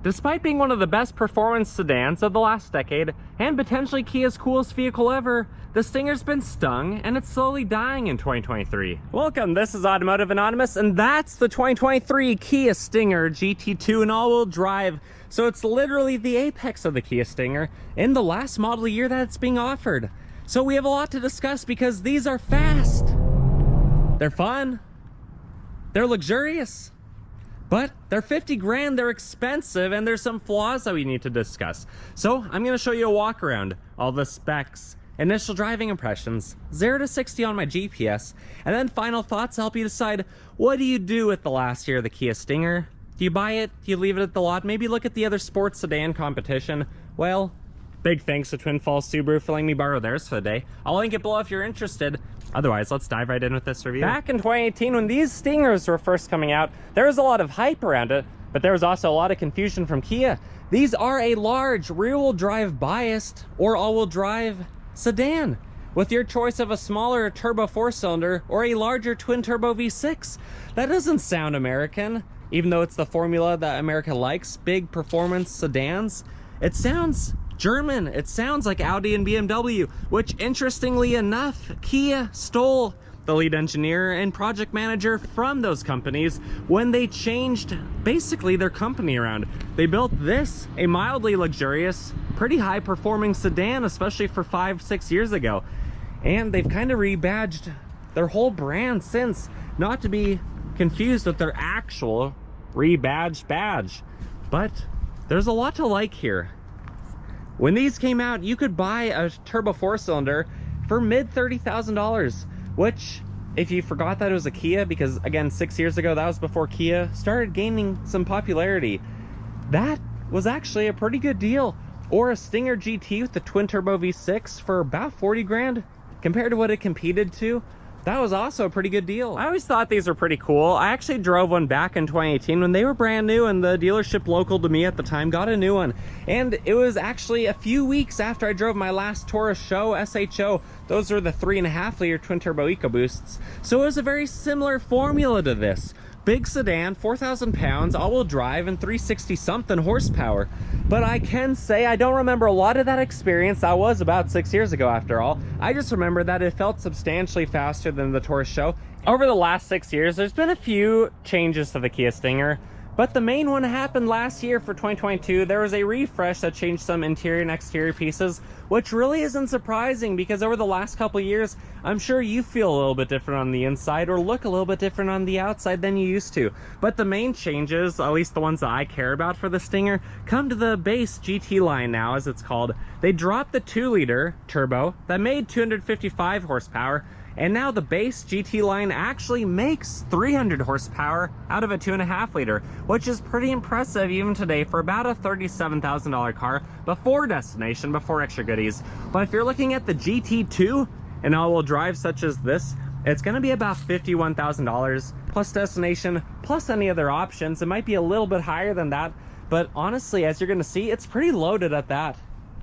Despite being one of the best performance sedans of the last decade, and potentially Kia's coolest vehicle ever, the Stinger's been stung and it's slowly dying in 2023. Welcome, this is Automotive Anonymous, and that's the 2023 Kia Stinger GT2 and all-wheel drive. So it's literally the apex of the Kia Stinger in the last model year that it's being offered. So we have a lot to discuss because these are fast, they're fun, they're luxurious, but they're 50 grand, they're expensive, and there's some flaws that we need to discuss. So I'm going to show you a walk around, all the specs, initial driving impressions, 0 to 60 on my GPS, and then final thoughts to help you decide what do you do with the last year of the Kia Stinger. Do you buy it? Do you leave it at the lot? Maybe look at the other sports sedan competition. Well, big thanks to Twin Falls Subaru for letting me borrow theirs for the day. I'll link it below if you're interested. Otherwise, let's dive right in with this review. Back in 2018, when these Stingers were first coming out, there was a lot of hype around it, but there was also a lot of confusion from Kia. These are a large rear-wheel drive biased or all-wheel drive sedan, with your choice of a smaller turbo 4-cylinder or a larger twin-turbo V6. That doesn't sound American, even though it's the formula that America likes, big performance sedans. It sounds German. It sounds like Audi and BMW, which interestingly enough, Kia stole the lead engineer and project manager from those companies when they changed basically their company around. They built this, a mildly luxurious, pretty high performing sedan, especially for 5-6 years ago. And they've kind of rebadged their whole brand since, not to be confused with their actual rebadged badge. But there's a lot to like here. When these came out, you could buy a turbo 4-cylinder for mid $30,000, which, if you forgot that it was a Kia, because again, 6 years ago, that was before Kia started gaining some popularity, that was actually a pretty good deal. Or a Stinger GT with the twin turbo V6 for about 40 grand compared to what it competed to. That was also a pretty good deal. I always thought these were pretty cool. I actually drove one back in 2018 when they were brand new, and the dealership local to me at the time got a new one. And it was actually a few weeks after I drove my last Taurus Show SHO. Those were the 3.5 liter twin turbo EcoBoosts. So it was a very similar formula to this. Big sedan, 4,000 pounds, all-wheel drive, and 360 something horsepower. But I can say I don't remember a lot of that experience. That was about 6 years ago after all. I just remember that it felt substantially faster than the Taurus Show. Over the last 6 years, there's been a few changes to the Kia Stinger, but the main one happened last year for 2022. There was a refresh that changed some interior and exterior pieces, which really isn't surprising because over the last couple of years, I'm sure you feel a little bit different on the inside or look a little bit different on the outside than you used to. But the main changes, at least the ones that I care about for the Stinger, come to the base GT line now, as it's called. They dropped the 2-liter turbo that made 255 horsepower, and now the base GT line actually makes 300 horsepower out of a 2.5 liter, which is pretty impressive even today for about a $37,000 car before destination, before extra goodies. But if you're looking at the GT2 and all-wheel drive such as this, it's going to be about $51,000 plus destination, plus any other options. It might be a little bit higher than that, but honestly, as you're going to see, it's pretty loaded at that.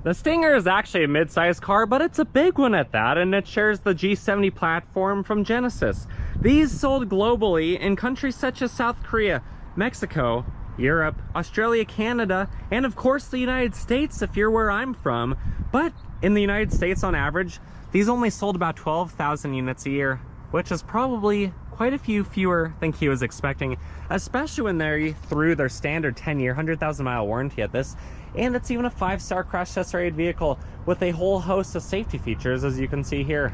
The Stinger is actually a mid-sized car, but it's a big one at that, and it shares the G70 platform from Genesis. These sold globally in countries such as South Korea, Mexico, Europe, Australia, Canada, and of course the United States if you're where I'm from. But in the United States on average, these only sold about 12,000 units a year, which is probably quite a few fewer than Kia was expecting, especially when they threw their standard 10-year, 100,000-mile warranty at this. And it's even a 5-star crash test rated vehicle with a whole host of safety features, as you can see here.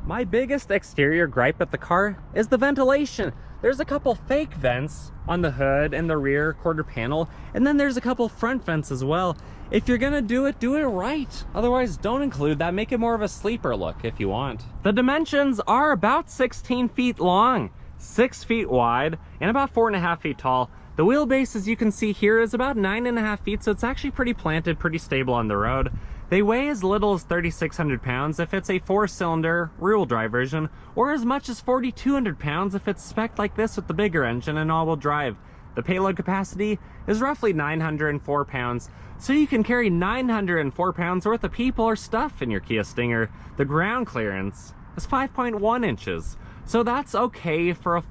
My biggest exterior gripe at the car is the ventilation. There's a couple fake vents on the hood and the rear quarter panel, and then there's a couple front vents as well. If you're gonna do it right. Otherwise, don't include that. Make it more of a sleeper look if you want. The dimensions are about 16 feet long, 6 feet wide, and about 4.5 feet tall. The wheelbase, as you can see here, is about 9.5 feet, so it's actually pretty planted, pretty stable on the road. They weigh as little as 3,600 pounds if it's a 4-cylinder rear-wheel drive version, or as much as 4,200 pounds if it's spec'd like this with the bigger engine and all-wheel drive. The payload capacity is roughly 904 pounds, so you can carry 904 pounds worth of people or stuff in your Kia Stinger. The ground clearance is 5.1 inches, so that's okay for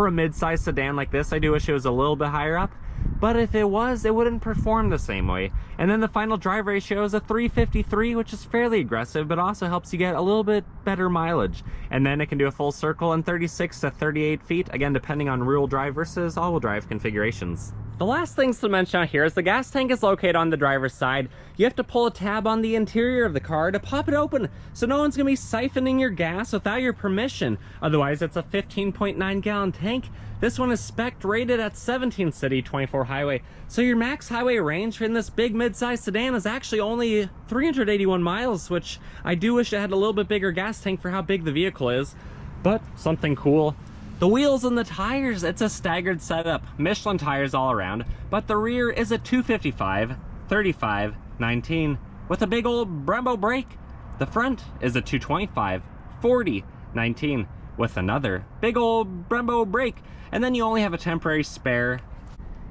a mid-size sedan like this. I do wish it was a little bit higher up, but if it was, it wouldn't perform the same way. And then the final drive ratio is a 353, which is fairly aggressive, but also helps you get a little bit better mileage. And then it can do a full circle in 36 to 38 feet, again depending on rear-wheel drive versus all-wheel drive configurations. The last things to mention out here is the gas tank is located on the driver's side. You have to pull a tab on the interior of the car to pop it open, so no one's gonna be siphoning your gas without your permission. Otherwise, it's a 15.9 gallon tank. This one is spec rated at 17 city, 24 highway. So your max highway range in this big mid-size sedan is actually only 381 miles, which I do wish it had a little bit bigger gas tank for how big the vehicle is, but something cool. The wheels and the tires, it's a staggered setup. Michelin tires all around, but the rear is a 255, 35, 19 with a big old Brembo brake. The front is a 225, 40, 19 with another big old Brembo brake. And then you only have a temporary spare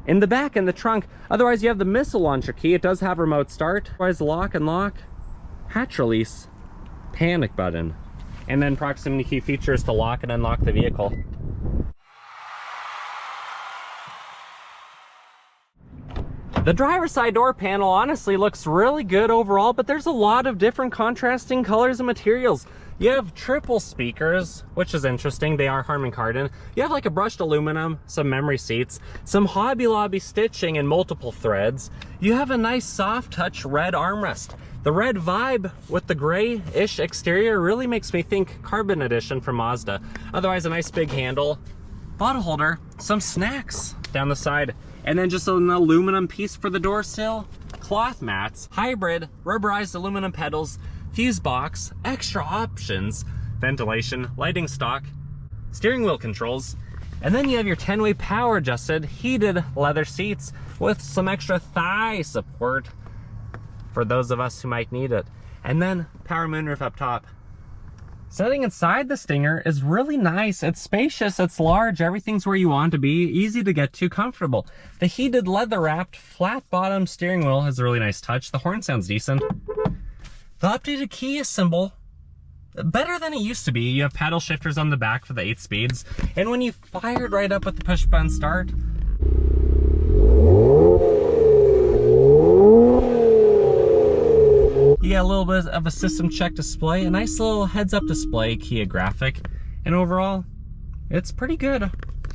in the back in the trunk. Otherwise, you have the missile launcher key. It does have remote start. Otherwise, lock and lock, hatch release, panic button, and then proximity key features to lock and unlock the vehicle. The driver's side door panel honestly looks really good overall, but there's a lot of different contrasting colors and materials. You have triple speakers, which is interesting. They are Harman Kardon. You have like a brushed aluminum, some memory seats, some Hobby Lobby stitching in multiple threads. You have a nice soft touch red armrest. The red vibe with the gray-ish exterior really makes me think Carbon Edition from Mazda. Otherwise, a nice big handle, bottle holder, some snacks down the side, and then just an aluminum piece for the door sill, cloth mats, hybrid, rubberized aluminum pedals, fuse box, extra options, ventilation, lighting stock, steering wheel controls, and then you have your 10-way power adjusted heated leather seats with some extra thigh support for those of us who might need it. And then power moonroof up top. Sitting inside the Stinger is really nice. It's spacious, it's large, everything's where you want to be, easy to get to, comfortable. The heated leather wrapped flat bottom steering wheel has a really nice touch. The horn sounds decent. The updated Kia symbol, better than it used to be. You have paddle shifters on the back for the 8 speeds. And when you fired right up with the push button start, you get a little bit of a system check display, a nice little heads-up display Kia graphic, and overall, it's pretty good.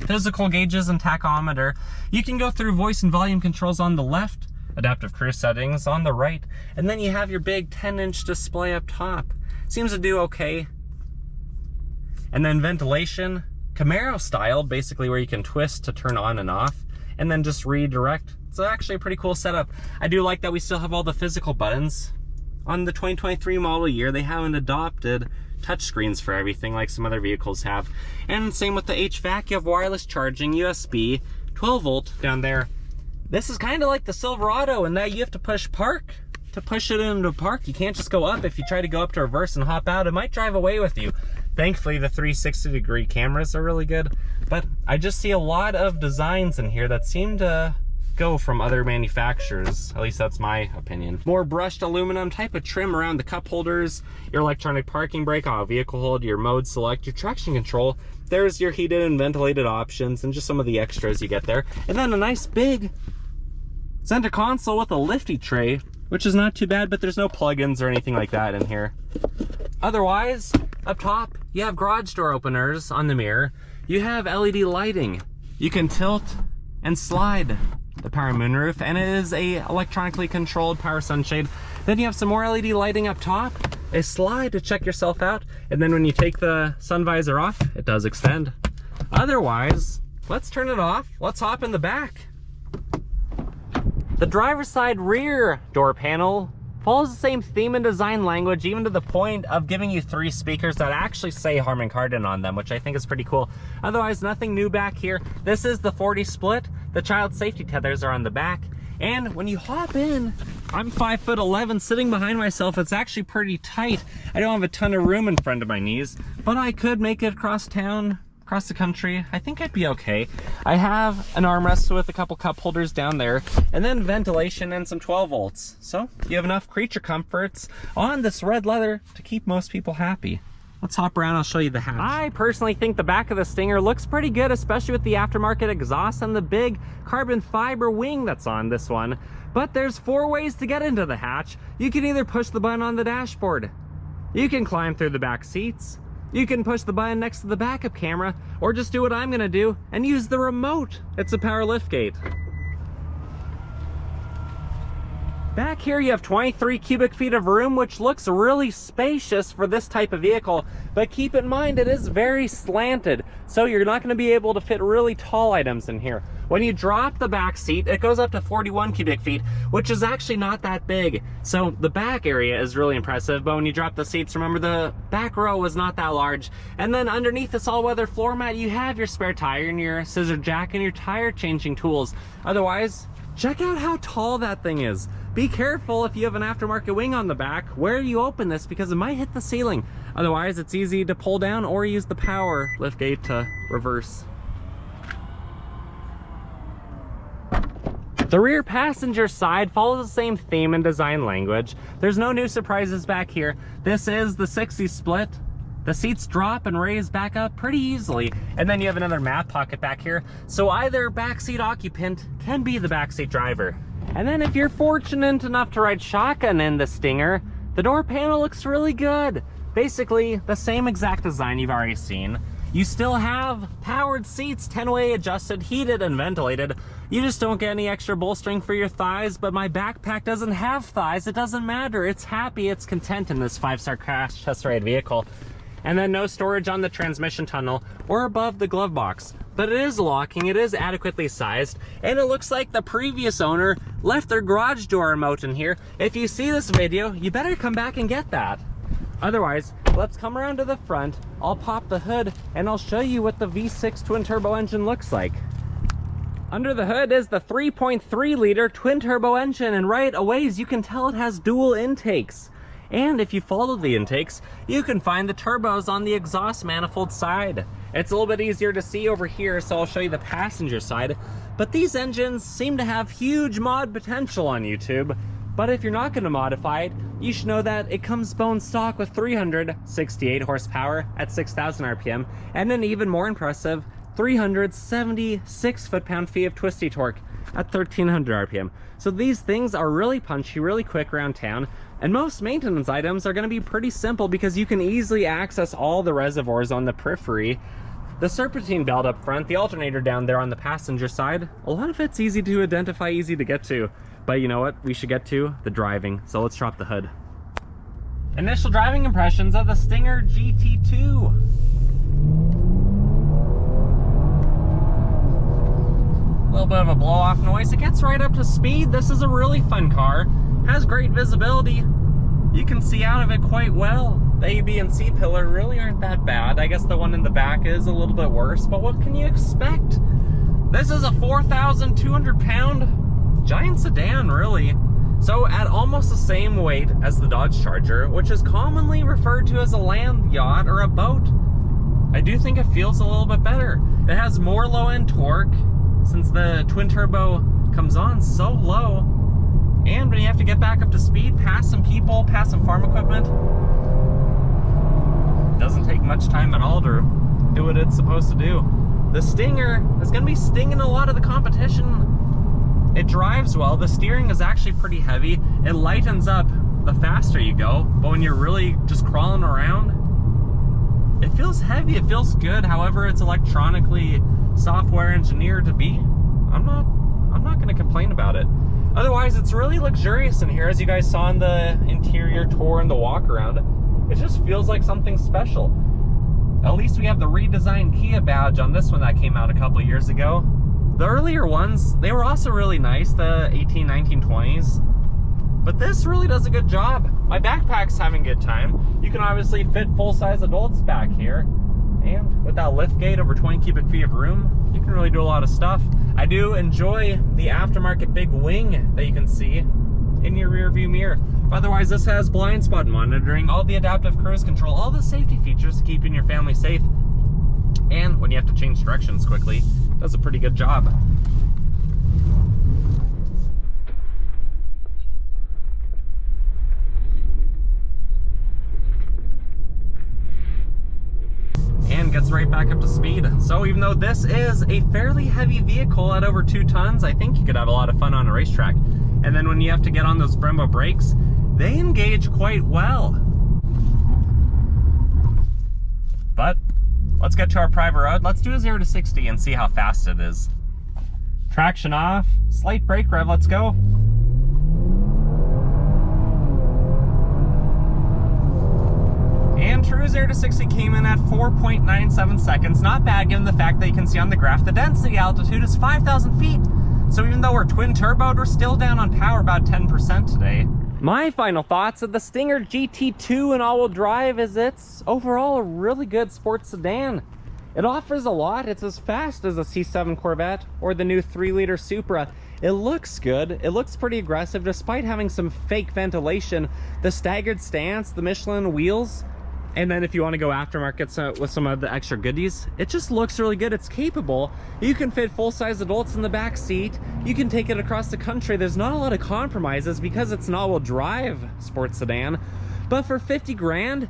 Physical gauges and tachometer. You can go through voice and volume controls on the left, adaptive cruise settings on the right, and then you have your big 10-inch display up top. Seems to do okay. And then ventilation, Camaro style, basically where you can twist to turn on and off, and then just redirect. It's actually a pretty cool setup. I do like that we still have all the physical buttons. On the 2023 model year, they haven't adopted touchscreens for everything like some other vehicles have. And same with the HVAC, you have wireless charging, USB, 12 volt down there. This is kind of like the Silverado in that you have to push park to push it into park. You can't just go up. If you try to go up to reverse and hop out, it might drive away with you. Thankfully, the 360-degree cameras are really good, but I just see a lot of designs in here that seem to go from other manufacturers. At least that's my opinion. More brushed aluminum type of trim around the cup holders, your electronic parking brake, auto vehicle hold, your mode select, your traction control. There's your heated and ventilated options and just some of the extras you get there. And then a nice big center console with a lifty tray, which is not too bad, but there's no plugins or anything like that in here. Otherwise, up top, you have garage door openers on the mirror. You have LED lighting. You can tilt and slide the power moonroof, and it is a electronically controlled power sunshade. Then you have some more LED lighting up top, a slide to check yourself out, and then when you take the sun visor off, it does extend. Otherwise, let's turn it off. Let's hop in the back. The driver's side rear door panel follows the same theme and design language, even to the point of giving you 3 speakers that actually say Harman Kardon on them, which I think is pretty cool. Otherwise, nothing new back here. This is the 40 split. The child safety tethers are on the back. And when you hop in, I'm 5'11", sitting behind myself. It's actually pretty tight. I don't have a ton of room in front of my knees, but I could make it across town, across the country. I think I'd be okay. I have an armrest with a couple cup holders down there, and then ventilation and some 12 volts. So you have enough creature comforts on this red leather to keep most people happy. Let's hop around, I'll show you the hatch. I personally think the back of the Stinger looks pretty good, especially with the aftermarket exhaust and the big carbon fiber wing that's on this one. But there's 4 ways to get into the hatch. You can either push the button on the dashboard, you can climb through the back seats, you can push the button next to the backup camera, or just do what I'm gonna do and use the remote. It's a power liftgate. Back here you have 23 cubic feet of room, which looks really spacious for this type of vehicle, but keep in mind it is very slanted, so you're not going to be able to fit really tall items in here. When you drop the back seat, it goes up to 41 cubic feet, which is actually not that big. So the back area is really impressive, but when you drop the seats, remember the back row was not that large. And then underneath this all-weather floor mat, you have your spare tire and your scissor jack and your tire changing tools. Otherwise, check out how tall that thing is. Be careful if you have an aftermarket wing on the back where you open this, because it might hit the ceiling. Otherwise, it's easy to pull down or use the power liftgate to reverse. The rear passenger side follows the same theme and design language. There's no new surprises back here. This is the 60 split. The seats drop and raise back up pretty easily. And then you have another mat pocket back here. So either backseat occupant can be the backseat driver. And then if you're fortunate enough to ride shotgun in the Stinger, the door panel looks really good. Basically, the same exact design you've already seen. You still have powered seats, 10-way adjusted, heated and ventilated. You just don't get any extra bolstering for your thighs, but my backpack doesn't have thighs. It doesn't matter. It's happy, it's content in this 5-star crash test ride vehicle. And then no storage on the transmission tunnel or above the glove box. But it is locking, it is adequately sized, and it looks like the previous owner left their garage door remote in here. If you see this video, you better come back and get that. Otherwise, let's come around to the front, I'll pop the hood, and I'll show you what the V6 twin turbo engine looks like. Under the hood is the 3.3 liter twin turbo engine, and right away as you can tell it has dual intakes. And if you follow the intakes, you can find the turbos on the exhaust manifold side. It's a little bit easier to see over here, so I'll show you the passenger side. But these engines seem to have huge mod potential on YouTube. But if you're not going to modify it, you should know that it comes bone stock with 368 horsepower at 6,000 RPM, and an even more impressive 376 foot-pound-feet of twisty torque at 1,300 RPM. So these things are really punchy, really quick around town, and most maintenance items are going to be pretty simple because you can easily access all the reservoirs on the periphery. The serpentine belt up front, the alternator down there on the passenger side, a lot of it's easy to identify, easy to get to. But you know what we should get to? The driving. So let's drop the hood. Initial driving impressions of the Stinger GT2. A little bit of a blow-off noise. It gets right up to speed. This is a really fun car. Has great visibility. You can see out of it quite well. The A, B, and C pillar really aren't that bad. I guess the one in the back is a little bit worse, but what can you expect? This is a 4,200 pound giant sedan, really. So at almost the same weight as the Dodge Charger, which is commonly referred to as a land yacht or a boat, I do think it feels a little bit better. It has more low-end torque since the twin turbo comes on so low. And when you have to get back up to speed, past some people, past some farm equipment, it doesn't take much time at all to do what it's supposed to do. The Stinger is going to be stinging a lot of the competition. It drives well. The steering is actually pretty heavy. It lightens up the faster you go, but when you're really just crawling around, it feels heavy, it feels good. However, it's electronically software engineered to be. I'm not going to complain about it. Otherwise, it's really luxurious in here, as you guys saw in the interior tour and the walk around. It just feels like something special. At least we have the redesigned Kia badge on this one that came out a couple of years ago. The earlier ones, they were also really nice, the 18, 19, 20s. But this really does a good job. My backpack's having a good time. You can obviously fit full-size adults back here. And with that liftgate over 20 cubic feet of room, you can really do a lot of stuff. I do enjoy the aftermarket big wing that you can see in your rear view mirror. Otherwise, this has blind spot monitoring, all the adaptive cruise control, all the safety features to keeping your family safe. And when you have to change directions quickly, it does a pretty good job. right back up to speed. So even though this is a fairly heavy vehicle at over 2 tons, I think you could have a lot of fun on a racetrack. And then when you have to get on those Brembo brakes, they engage quite well. But let's get to our private road. Let's do a 0 to 60 and see how fast it is. Traction off, slight brake rev, let's go. And true 0 to 60 came in at 4.97 seconds. Not bad given the fact that you can see on the graph the density altitude is 5,000 feet. So even though we're twin turboed, we're still down on power about 10% today. My final thoughts of the Stinger GT2 in all-wheel drive is it's overall a really good sports sedan. It offers a lot. It's as fast as a C7 Corvette or the new 3-liter Supra. It looks good. It looks pretty aggressive despite having some fake ventilation. The staggered stance, the Michelin wheels, and then if you want to go aftermarket with some of the extra goodies, it just looks really good. It's capable. You can fit full-size adults in the back seat. You can take it across the country. There's not a lot of compromises because it's an all-wheel drive sports sedan. But for 50 grand,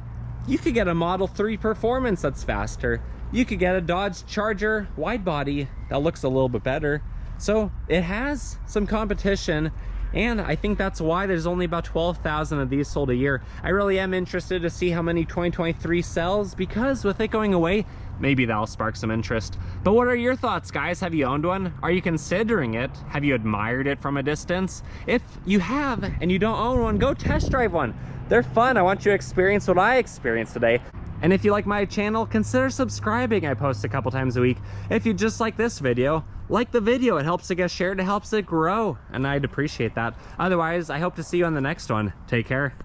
you could get a Model 3 Performance that's faster. You could get a Dodge Charger wide body that looks a little bit better. So it has some competition, and I think that's why there's only about 12,000 of these sold a year. I really am interested to see how many 2023 sells, because with it going away, maybe that'll spark some interest. But what are your thoughts, guys? Have you owned one? Are you considering it? Have you admired it from a distance? If you have and you don't own one, go test drive one. They're fun. I want you to experience what I experienced today. And if you like my channel, consider subscribing. I post a couple times a week. If you just like this video, like the video. It helps it get shared, it helps it grow, and I'd appreciate that. Otherwise, I hope to see you on the next one. Take care.